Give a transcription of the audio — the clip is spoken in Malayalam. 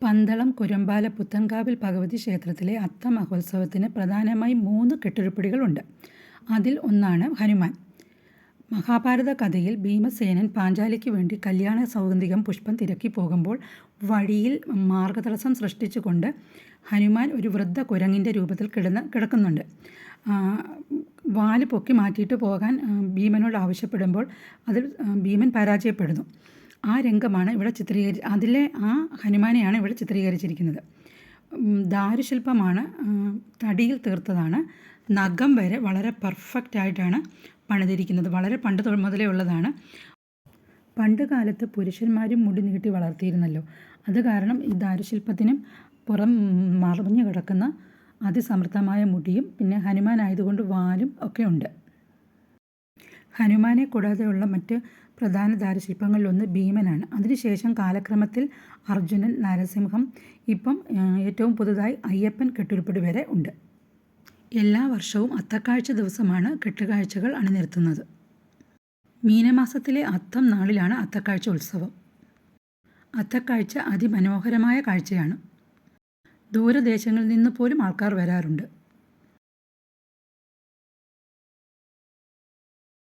പന്തളം കുരമ്പാല പുത്തൻകാവിൽ ഭഗവതി ക്ഷേത്രത്തിലെ അത്തമഹോത്സവത്തിന് പ്രധാനമായും 3 കെട്ടുരുപ്പടികളുണ്ട്. അതിൽ ഒന്നാണ് ഹനുമാൻ. മഹാഭാരത കഥയിൽ ഭീമസേനൻ പാഞ്ചാലിക്ക് വേണ്ടി കല്യാണ സൗഗന്ധികം പുഷ്പം തിരക്കി പോകുമ്പോൾ വഴിയിൽ മാർഗതടസ്സം സൃഷ്ടിച്ചുകൊണ്ട് ഹനുമാൻ ഒരു വൃദ്ധ കുരങ്ങിൻ്റെ രൂപത്തിൽ കിടക്കുന്നുണ്ട്. വാല് പൊക്കി മാറ്റിയിട്ട് പോകാൻ ഭീമനോട് ആവശ്യപ്പെടുമ്പോൾ അതിൽ ഭീമൻ പരാജയപ്പെടുന്നു. ആ രംഗമാണ് ഇവിടെ അതിലെ ആ ഹനുമാനെയാണ് ഇവിടെ ചിത്രീകരിച്ചിരിക്കുന്നത്. ദാരുശില്പമാണ്, തടിയിൽ തീർത്തതാണ്. നഖം വരെ വളരെ പെർഫെക്റ്റായിട്ടാണ് പണിതിരിക്കുന്നത്. വളരെ പണ്ട് മുതലേ ഉള്ളതാണ്. പണ്ട് കാലത്ത് പുരുഷന്മാരും മുടി നീട്ടി വളർത്തിയിരുന്നല്ലോ. അത് കാരണം ഈ ദാരുശില്പത്തിനും പുറം മറഞ്ഞു കിടക്കുന്ന അതിസമൃദ്ധമായ മുടിയും പിന്നെ ഹനുമാനായതുകൊണ്ട് വാലും ഒക്കെ ഉണ്ട്. ഹനുമാനെ കൂടാതെയുള്ള മറ്റ് പ്രധാന ദാരുശില്പങ്ങളിലൊന്ന് ഭീമനാണ്. അതിനുശേഷം കാലക്രമത്തിൽ അർജുനൻ, നരസിംഹം, ഇപ്പം ഏറ്റവും പുതുതായി അയ്യപ്പൻ കെട്ടുരുപ്പടി വരെ ഉണ്ട്. എല്ലാ വർഷവും അത്തക്കാഴ്ച ദിവസമാണ് കെട്ടുകാഴ്ചകൾ അണിനിരത്തുന്നത്. മീനമാസത്തിലെ അത്തം നാളിലാണ് അത്തക്കാഴ്ച ഉത്സവം. അത്തക്കാഴ്ച അതിമനോഹരമായ കാഴ്ചയാണ്. ദൂരദേശങ്ങളിൽ നിന്ന് പോലും ആൾക്കാർ വരാറുണ്ട്.